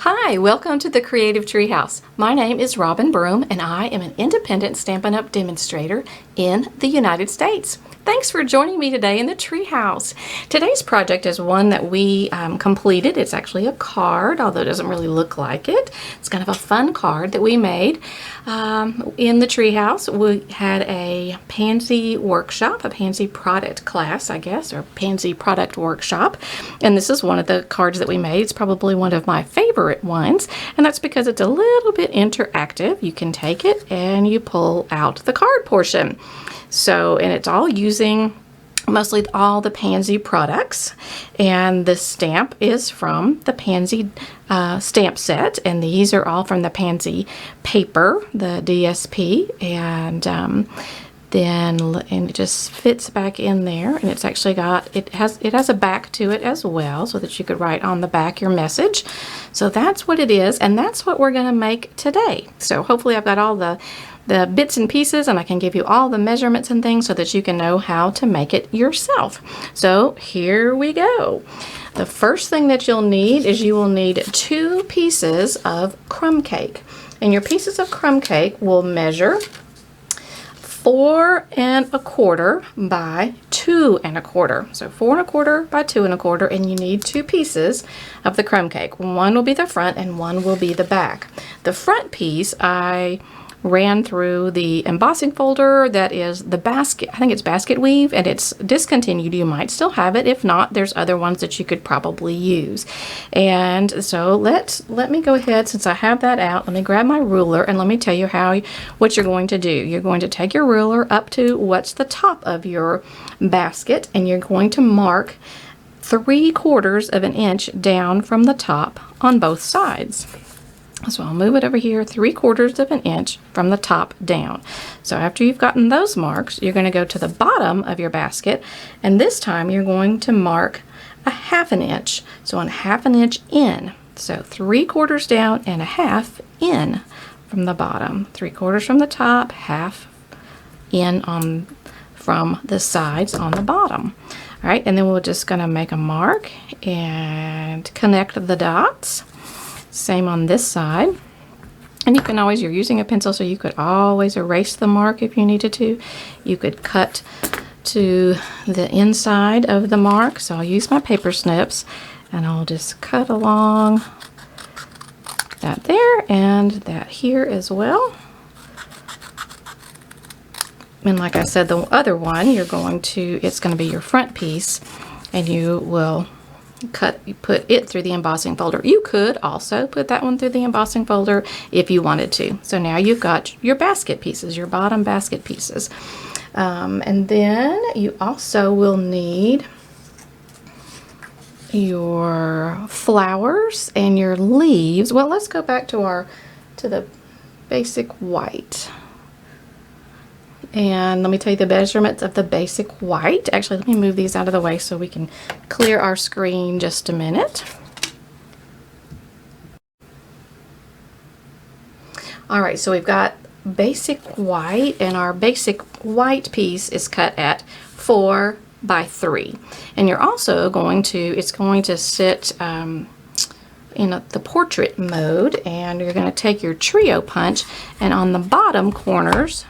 Hi, welcome to the Creative Treehouse. My name is Robin Broom and I am an independent Stampin' Up! Demonstrator in the United States. Thanks for joining me today in the Treehouse. Today's project is one that we completed. It's actually a card, although it doesn't really look like it. It's kind of a fun card that we made in the Treehouse. We had a Pansy workshop, a Pansy product class, I guess, or Pansy product workshop. And this is one of the cards that we made. It's probably one of my favorite ones, and that's because it's a little bit interactive. You can take it and you pull out the card portion. So, and it's all using mostly all the Pansy products, and the stamp is from the Pansy stamp set, and these are all from the Pansy paper, the DSP, and it just fits back in there, and it's actually got, it has a back to it as well, so that you could write on the back your message. So that's what it is, and that's what we're going to make today. So hopefully I've got all the bits and pieces, and I can give you all the measurements and things so that you can know how to make it yourself. So here we go. The first thing that you'll need is you will need 2 pieces of crumb cake, and your pieces of crumb cake will measure 4 1/4 by 2 1/4. So 4 1/4 by 2 1/4, and you need 2 pieces of the crumb cake. One will be the front and one will be the back. The front piece I ran through the embossing folder that is the basket. I think it's basket weave, and it's discontinued. You might still have it. If not, there's other ones that you could probably use. And so let me go ahead, since I have that out, let me grab my ruler and let me tell you what you're going to do. You're going to take your ruler up to what's the top of your basket, and you're going to mark 3/4 of an inch down from the top on both sides. So I'll move it over here 3/4 of an inch from the top down. So after you've gotten those marks, you're going to go to the bottom of your basket, and this time you're going to mark a 1/2 inch. So 1/2 inch in. So 3/4 down and 1/2 in from the bottom. 3/4 from the top, 1/2 in from the sides on the bottom. All right, and then we're just going to make a mark and connect the dots. Same on this side, and you can always, you're using a pencil, so you could always erase the mark if you needed to. You could cut to the inside of the mark, so I'll use my paper snips and I'll just cut along that there and that here as well. And like I said, the other one, it's going to be your front piece, and you will put it through the embossing folder. You could also put that one through the embossing folder if you wanted to. So now you've got your basket pieces, your bottom basket pieces. And then you also will need your flowers and your leaves. Well, let's go back to the basic white. And let me tell you the measurements of the basic white. Actually, let me move these out of the way so we can clear our screen just a minute. All right, so we've got basic white, and our basic white piece is cut at 4 by 3. And you're also it's going to sit in the portrait mode, and you're going to take your trio punch, and on the bottom corners,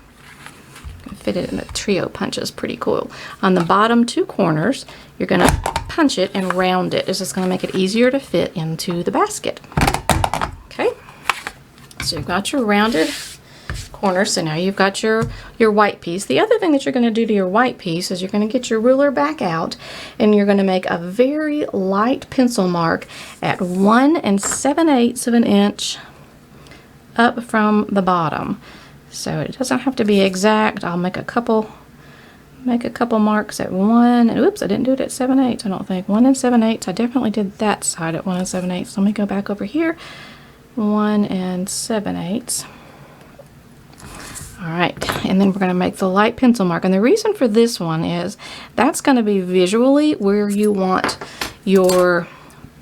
fit it in the trio punch is pretty cool. On the bottom 2 corners, you're going to punch it and round it. It's just going to make it easier to fit into the basket. Okay, so you've got your rounded corners. So now you've got your white piece. The other thing that you're going to do to your white piece is you're going to get your ruler back out, and you're going to make a very light pencil mark at 1 7/8 of an inch up from the bottom. So it doesn't have to be exact. I'll make a couple marks at 1, and oops, I didn't do it at 7/8. I don't think 1 7/8. I definitely did that side at 1 7/8. So let me go back over here, 1 7/8. All right, and then we're going to make the light pencil mark. And the reason for this one is that's going to be visually where you want your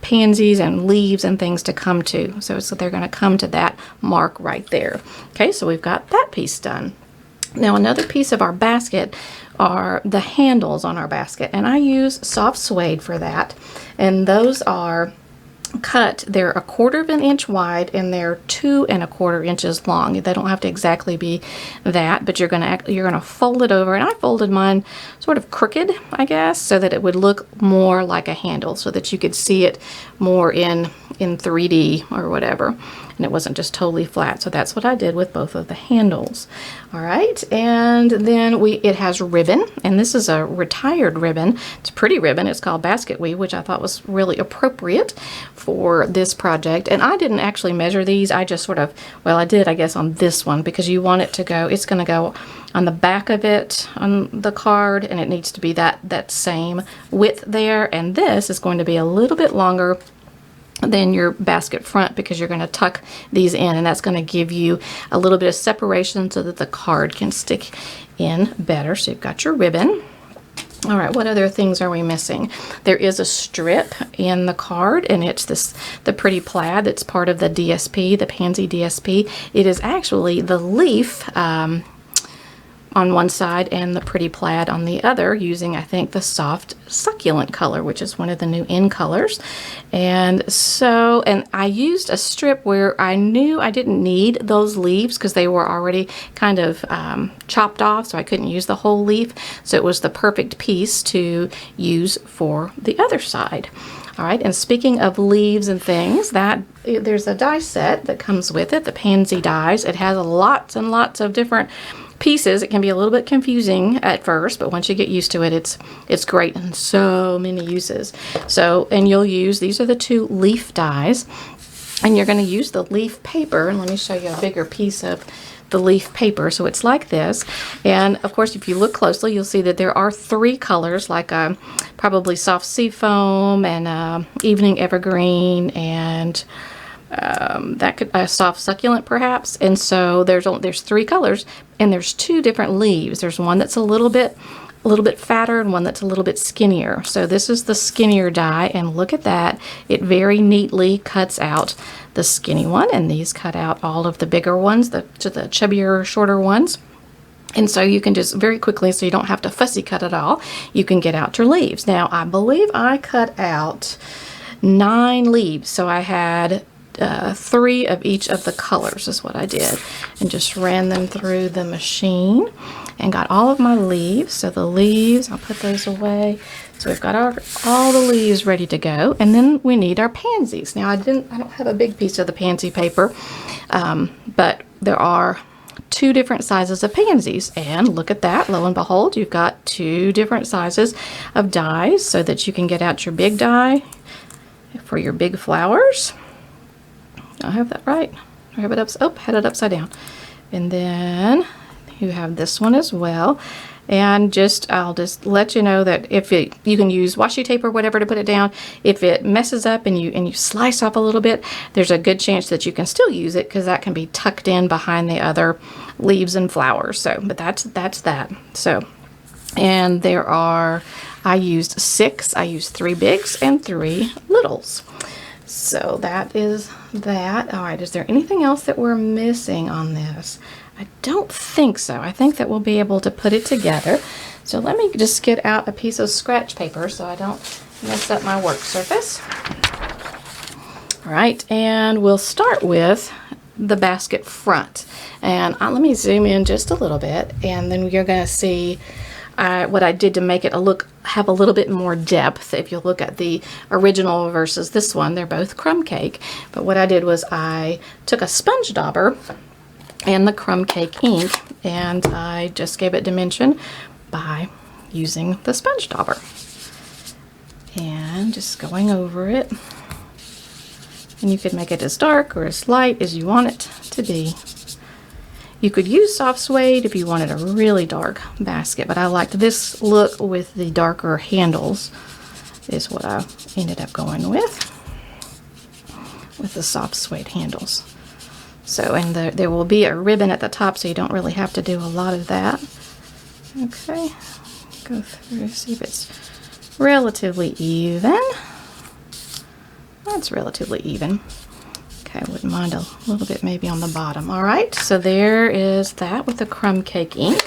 pansies and leaves and things to come to. So they're going to come to that mark right there. Okay, so we've got that piece done. Now another piece of our basket are the handles on our basket, and I use Soft Suede for that, and those are cut, they're 1/4 of an inch wide and they're 2 1/4 inches long. They don't have to exactly be that, but you're gonna fold it over, and I folded mine sort of crooked, I guess, so that it would look more like a handle, so that you could see it more in 3D or whatever, and it wasn't just totally flat. So that's what I did with both of the handles. All right, and then it has ribbon, and this is a retired ribbon. It's a pretty ribbon. It's called basket weave, which I thought was really appropriate for this project. And I didn't actually measure these. I just sort of, well, I did, I guess, on this one, because you want it to go, it's going to go on the back of it on the card, and it needs to be that same width there. And this is going to be a little bit longer than your basket front, because you're going to tuck these in, and that's going to give you a little bit of separation so that the card can stick in better. So you've got your ribbon. All right, what other things are we missing? There is a strip in the card, and it's the pretty plaid that's part of the DSP, the Pansy DSP. It is actually the leaf on one side and the pretty plaid on the other, using, I think, the soft succulent color, which is one of the new in colors. And I used a strip where I knew I didn't need those leaves because they were already kind of chopped off, so I couldn't use the whole leaf. So it was the perfect piece to use for the other side. All right, and speaking of leaves and things, there's a die set that comes with it, the Pansy dies. It has lots and lots of different pieces. It can be a little bit confusing at first, but once you get used to it, it's great and so many uses. So, and you'll use, these are the 2 leaf dies, and you're going to use the leaf paper. And let me show you a bigger piece of the leaf paper. So it's like this, and of course, if you look closely, you'll see that there are 3 colors, like probably soft sea foam and evening evergreen, and that could a soft succulent perhaps. And so there's 3 colors, and there's 2 different leaves. There's one that's a little bit fatter and one that's a little bit skinnier. So this is the skinnier die, and look at that. It very neatly cuts out the skinny one, and these cut out all of the bigger ones, the chubbier, shorter ones. And so you can just very quickly, so you don't have to fussy cut it all, you can get out your leaves. Now, I believe I cut out 9 leaves, so I had 3 of each of the colors is what I did, and just ran them through the machine and got all of my leaves. So the leaves, I'll put those away. So we've got all the leaves ready to go, and then we need our pansies. Now I don't have a big piece of the pansy paper, but there are 2 different sizes of pansies, and look at that, lo and behold, you've got 2 different sizes of dies, so that you can get out your big die for your big flowers. I have that right. I have it had it upside down. And then you have this one as well. And I'll just let you know that you can use washi tape or whatever to put it down. If it messes up and you slice off a little bit, there's a good chance that you can still use it, because that can be tucked in behind the other leaves and flowers. So, but that's that. So, and I used 6. I used 3 bigs and 3 littles. So that is that. All right, is there anything else that we're missing on this? I don't think so. I think that we'll be able to put it together. So let me just get out a piece of scratch paper so I don't mess up my work surface. All right, and we'll start with the basket front. And let me zoom in just a little bit, and then you're going to see what I did to make it have a little bit more depth. If you look at the original versus this one, they're both Crumb Cake. But what I did was I took a sponge dauber and the Crumb Cake ink, and I just gave it dimension by using the sponge dauber and just going over it. And you could make it as dark or as light as you want it to be. You could use Soft Suede if you wanted a really dark basket, but I liked this look with the darker handles is what I ended up going with the Soft Suede handles. So, and there will be a ribbon at the top, so you don't really have to do a lot of that. Okay, go through, see if it's relatively even. That's relatively even. Okay, I wouldn't mind a little bit maybe on the bottom. All right, so there is that with the Crumb Cake ink.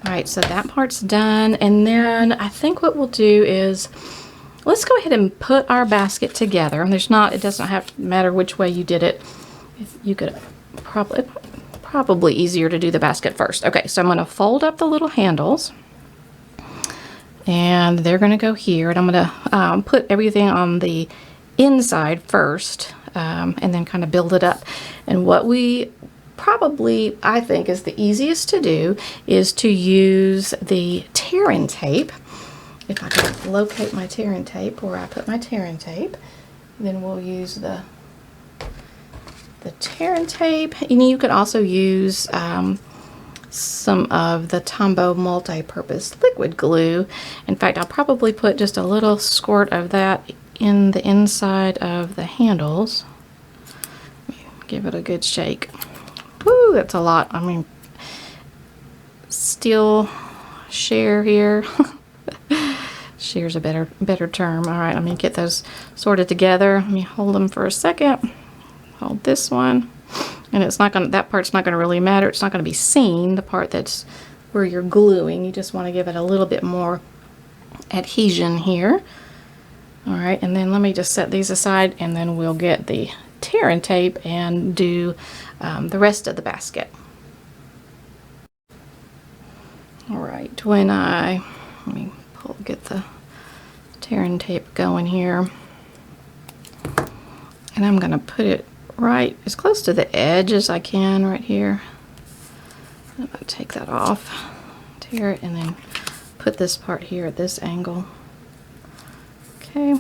All right, so that part's done. And then I think what we'll do is let's go ahead and put our basket together. It doesn't have to matter which way you did it. If you could probably easier to do the basket first. Okay, so I'm going to fold up the little handles, and they're going to go here, and I'm going to put everything on the inside first, and then kind of build it up. And what we probably, I think, is the easiest to do is to use the tear-in tape. If I can locate my tear-in tape where I put my tear-in tape, then we'll use the tear-in tape. And you could also use some of the Tombow multi-purpose liquid glue. In fact, I'll probably put just a little squirt of that in the inside of the handles. Give it a good shake. Woo, that's a lot. I mean, steel share here. Share's a better term. All right, let me get those sorted together. Let me hold them for a second. Hold this one, and that part's not gonna really matter. It's not gonna be seen, the part that's where you're gluing. You just want to give it a little bit more adhesion here. All right, and then let me just set these aside, and then we'll get the tear-in tape and do the rest of the basket. All right, let me get the tear-in tape going here, and I'm gonna put it right as close to the edge as I can right here. I'm gonna take that off, tear it, and then put this part here at this angle. Okay,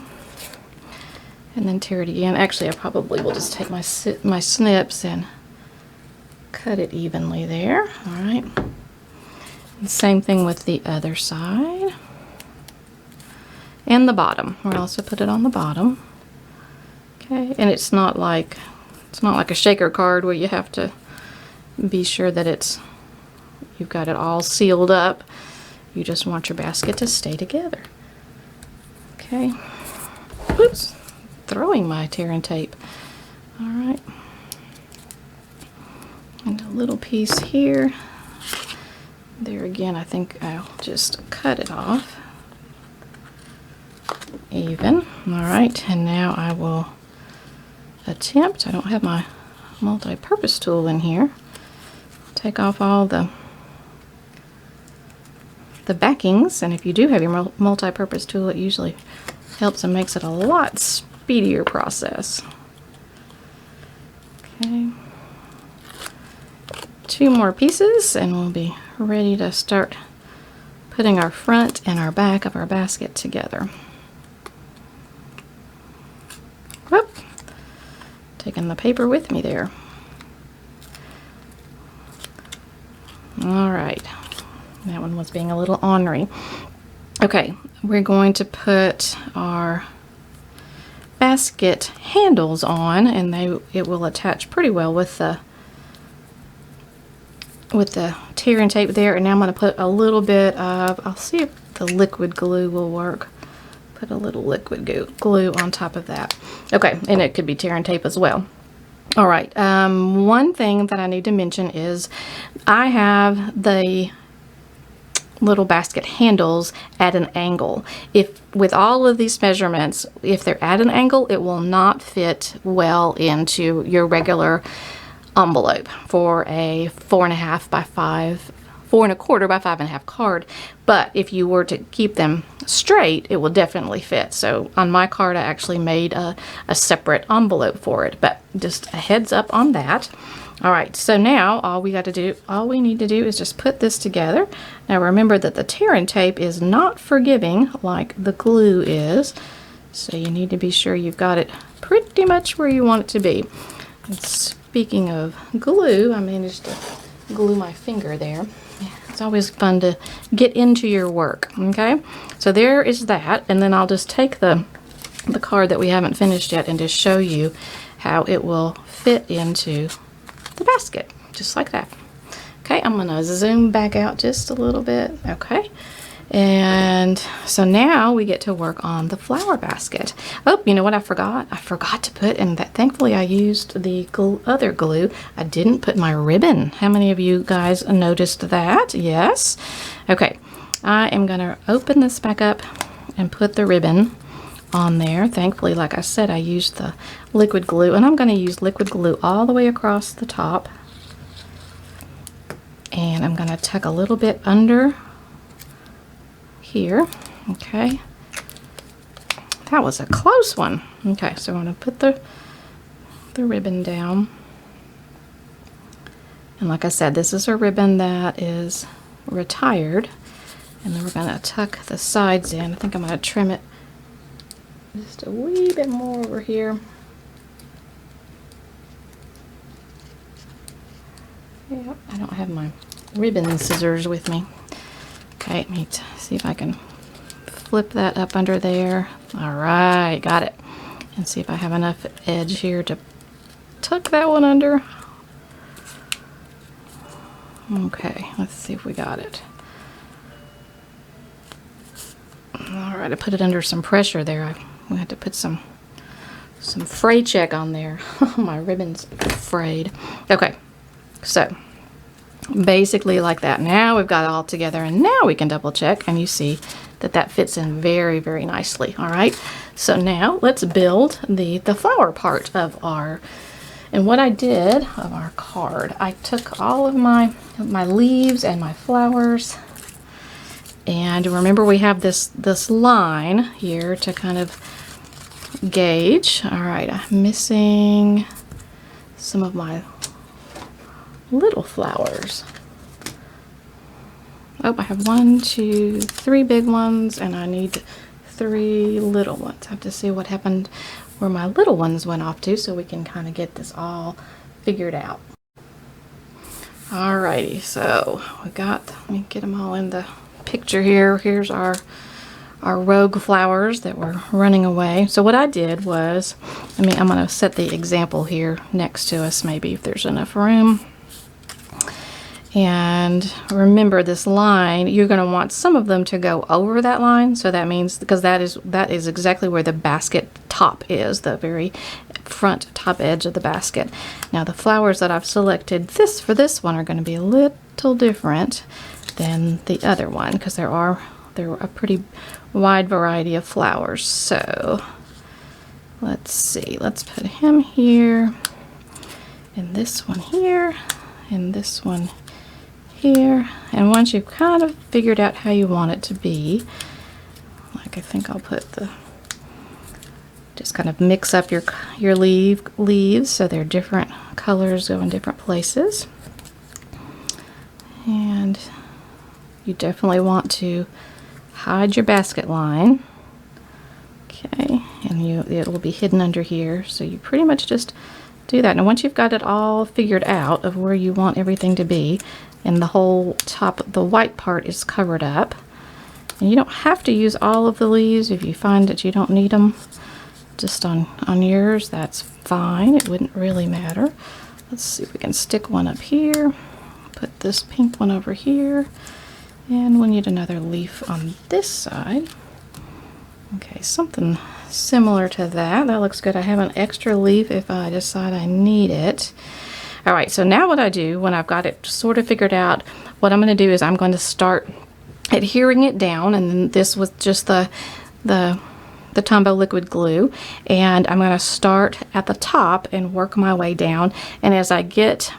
and then tear it again. Actually, I probably will just take my snips and cut it evenly there. All right, and same thing with the other side and the bottom. We'll also put it on the bottom. Okay, and it's not like a shaker card where you have to be sure that you've got it all sealed up. You just want your basket to stay together. Okay. Oops, throwing my tear-in tape. All right. And a little piece here. There again, I think I'll just cut it off. Even. All right, and now I will attempt, I don't have my multi-purpose tool in here, take off all the backings, and if you do have your multi-purpose tool, it usually helps and makes it a lot speedier process. Okay, 2 more pieces and we'll be ready to start putting our front and our back of our basket together. Whoop. Taking the paper with me there. All right, that one was being a little ornery. Okay, we're going to put our basket handles on, and it will attach pretty well with the tear-in tape there. And now I'm going to put a little bit of, I'll see if the liquid glue will work. Put a little liquid glue on top of that. Okay, and it could be tear-in tape as well. All right, one thing that I need to mention is I have the little basket handles at an angle. With all of these measurements, if they're at an angle, it will not fit well into your regular envelope for a 4.25 by 4.25 by 5.5 card. But if you were to keep them straight, it will definitely fit. So on my card, I actually made a separate envelope for it, but just a heads up on that. All right, so now all we need to do is just put this together. Now remember that the tear-in tape is not forgiving like the glue is, so you need to be sure you've got it pretty much where you want it to be. And speaking of glue, I managed to glue my finger there. It's always fun to get into your work. Okay, so there is that, and then I'll just take the card that we haven't finished yet and just show you how it will fit into the basket, just like that. Okay, I'm gonna zoom back out just a little bit. Okay, and so now we get to work on the flower basket. Oh, you know what I forgot? I forgot to put, and that thankfully I used the other glue. I didn't put my ribbon. How many of you guys noticed that? Yes. Okay, I am gonna open this back up and put the ribbon on there. Thankfully, like I said, I used the liquid glue, and I'm going to use liquid glue all the way across the top. And I'm going to tuck a little bit under here. Okay. That was a close one. Okay, so I'm going to put the ribbon down. And like I said, this is a ribbon that is retired. And then we're going to tuck the sides in. I think I'm going to trim it just a wee bit more over here. Yep, I don't have my ribbon scissors with me. Okay, let me see if I can flip that up under there. All right, got it. And see if I have enough edge here to tuck that one under. Okay, let's see if we got it. All right, I put it under some pressure there. We had to put some fray check on there. My ribbon's frayed. Okay, so basically like that. Now we've got it all together, and now we can double check, and you see that that fits in very, very nicely. All right, so now let's build the flower part of our, and what I did of our card, I took all of my leaves and my flowers, and remember we have this line here to kind of gauge. All right, I'm missing some of my little flowers. Oh, I have 1, 2, 3 big ones, and I need 3 little ones. I have to see what happened where my little ones went off to, so we can kind of get this all figured out. Alrighty, so we got, let me get them all in the picture here. Here's our rogue flowers that were running away. So what I did was, I'm going to set the example here next to us, maybe if there's enough room. And remember, this line, you're going to want some of them to go over that line. So that means, because that is exactly where the basket top is, the very front top edge of the basket. Now the flowers that I've selected for this one are going to be a little different than the other one, because there are a pretty wide variety of flowers. So let's see, let's put him here, and this one here, and this one here. And once you've kind of figured out how you want it to be, like I think I'll put just kind of mix up your leaves so they're different colors, go in different places. And you definitely want to hide your basket line. Okay, and it will be hidden under here, so you pretty much just do that. Now once you've got it all figured out of where you want everything to be, and the whole top, the white part is covered up, and you don't have to use all of the leaves. If you find that you don't need them just on yours, that's fine. It wouldn't really matter. Let's see if we can stick one up here, put this pink one over here, and we'll need another leaf on this side. Okay, something similar to that. That looks good. I have an extra leaf if I decide I need it. All right, so now what I do when I've got it sort of figured out, what I'm going to do is I'm going to start adhering it down, and then this was just the Tombow liquid glue, and I'm going to start at the top and work my way down. And as I get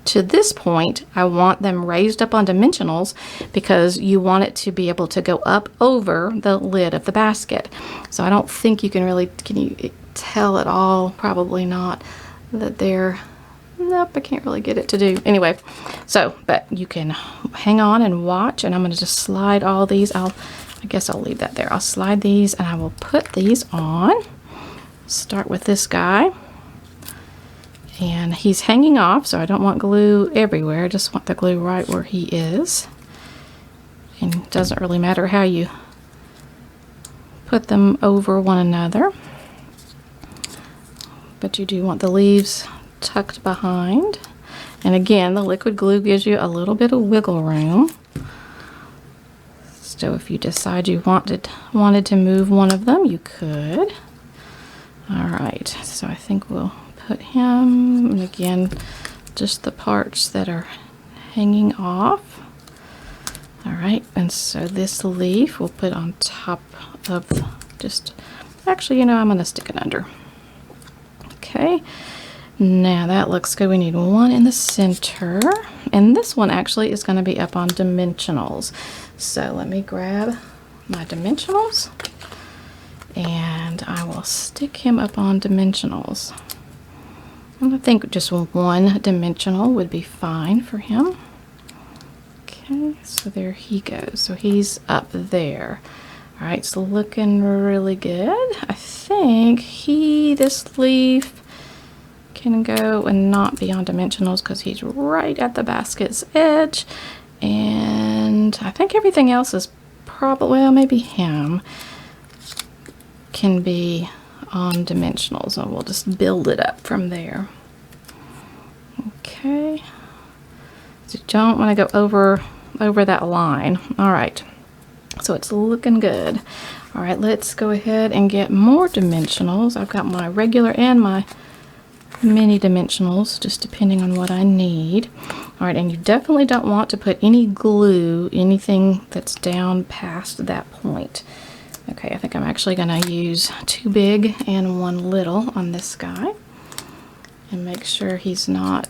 to this point, I want them raised up on dimensionals, because you want it to be able to go up over the lid of the basket. So I don't think you can you tell at all? Probably not. That they're, nope, I can't really get it to do. Anyway, so, but you can hang on and watch, and I'm going to just slide all these. I guess I'll leave that there. I'll slide these, and I will put these on. Start with this guy. And he's hanging off, so I don't want glue everywhere. I just want the glue right where he is. And it doesn't really matter how you put them over one another. But you do want the leaves tucked behind. And again, the liquid glue gives you a little bit of wiggle room. So if you decide you wanted to move one of them, you could. All right, so I think we'll put him, and again, just the parts that are hanging off. All right, and so this leaf we'll put on top of, just Actually, you know, I'm going to stick it under. Okay, now that looks good. We need one in the center, and this one actually is going to be up on dimensionals. So let me grab my dimensionals, and I will stick him up on dimensionals. I think just one dimensional would be fine for him. Okay, so there he goes. So he's up there. All right, so looking really good. I think this leaf can go and not be on dimensionals because he's right at the basket's edge. And I think everything else is probably, well, maybe him can be on dimensionals, and we'll just build it up from there. Okay, so you don't want to go over that line. All right, so it's looking good. All right, let's go ahead and get more dimensionals. I've got my regular and my mini dimensionals, just depending on what I need. All right, and you definitely don't want to put any glue, anything that's down past that point. Okay, I think I'm actually going to use 2 big and 1 little on this guy, and make sure he's not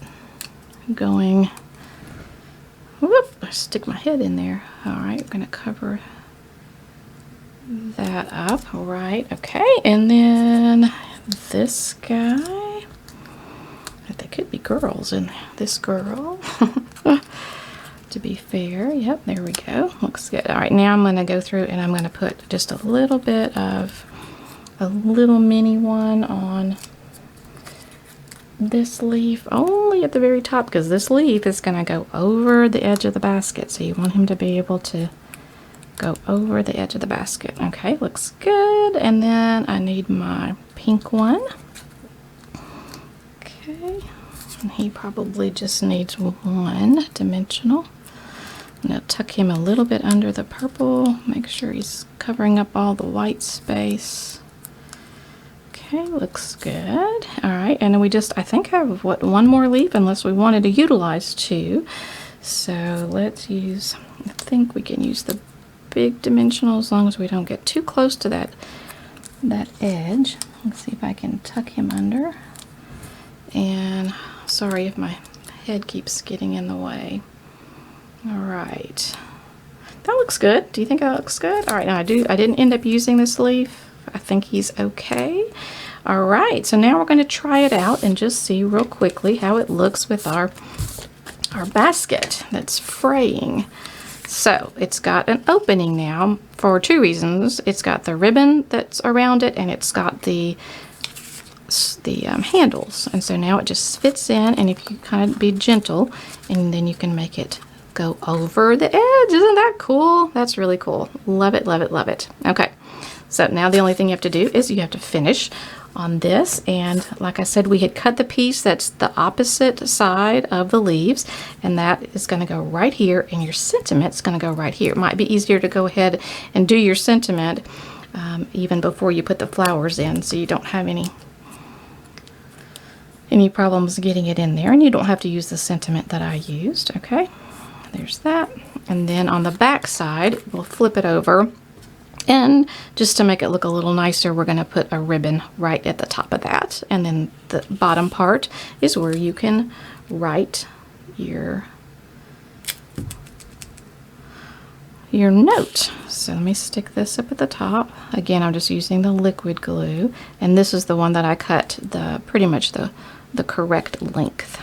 going, whoop, I stick my head in there. All right, I'm going to cover that up. All right, okay, and then this guy, they could be girls, and this girl, to be fair. Yep, there we go. Looks good. All right, now I'm going to go through and I'm going to put just a little bit of a little mini one on this leaf, only at the very top, because this leaf is going to go over the edge of the basket. So you want him to be able to go over the edge of the basket. Okay, looks good. And then I need my pink one. Okay, and he probably just needs 1 dimensional. I'm going to tuck him a little bit under the purple, make sure he's covering up all the white space. Okay, looks good. All right, and then we just, I think, have, what, 1 more leaf, unless we wanted to utilize 2. So let's use, I think we can use the big dimensional as long as we don't get too close to that edge. Let's see if I can tuck him under. And sorry if my head keeps getting in the way. All right, that looks good. Do you think that looks good? All right, now I didn't end up using this leaf. I think he's okay. All right, so now we're going to try it out and just see real quickly how it looks with our basket that's fraying. So it's got an opening now for 2 reasons. It's got the ribbon that's around it, and it's got the handles, and so now it just fits in, and if you kind of be gentle, and then you can make it go over the edge. Isn't that cool? That's really cool. Love it, love it, love it. Okay, so now the only thing you have to do is you have to finish on this, and like I said, we had cut the piece that's the opposite side of the leaves, and that is going to go right here, and your sentiment's going to go right here. It might be easier to go ahead and do your sentiment even before you put the flowers in, so you don't have any problems getting it in there, and you don't have to use the sentiment that I used. Okay, there's that. And then on the back side, we'll flip it over, and just to make it look a little nicer, we're going to put a ribbon right at the top of that, and then the bottom part is where you can write your note. So let me stick this up at the top. Again, I'm just using the liquid glue, and this is the one that I cut pretty much the correct length.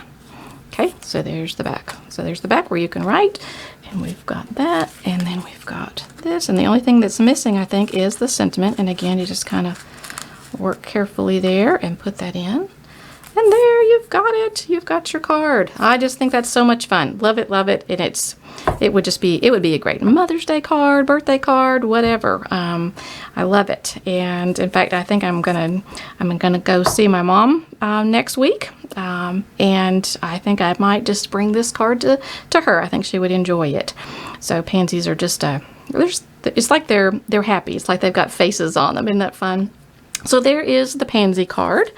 Okay, so there's the back. So there's the back where you can write, and we've got that, and then we've got this, and the only thing that's missing, I think, is the sentiment. And again, you just kind of work carefully there and put that in. And there, you've got it. You've got your card. I just think that's so much fun. Love it, love it. And it would be a great Mother's Day card, birthday card, whatever. I love it. And in fact, I think I'm gonna go see my mom next week. And I think I might just bring this card to her. I think she would enjoy it. So pansies are just it's like they're happy. It's like they've got faces on them. Isn't that fun? So there is the pansy card.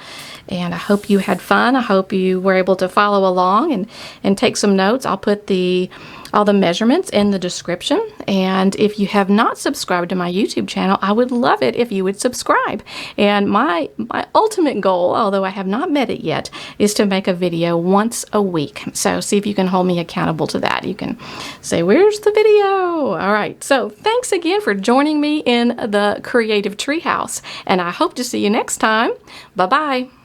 And I hope you had fun. I hope you were able to follow along and take some notes. I'll put the all the measurements in the description. And if you have not subscribed to my YouTube channel, I would love it if you would subscribe. And my ultimate goal, although I have not met it yet, is to make a video once a week. So see if you can hold me accountable to that. You can say, where's the video? All right. So thanks again for joining me in the Creative Treehouse. And I hope to see you next time. Bye-bye.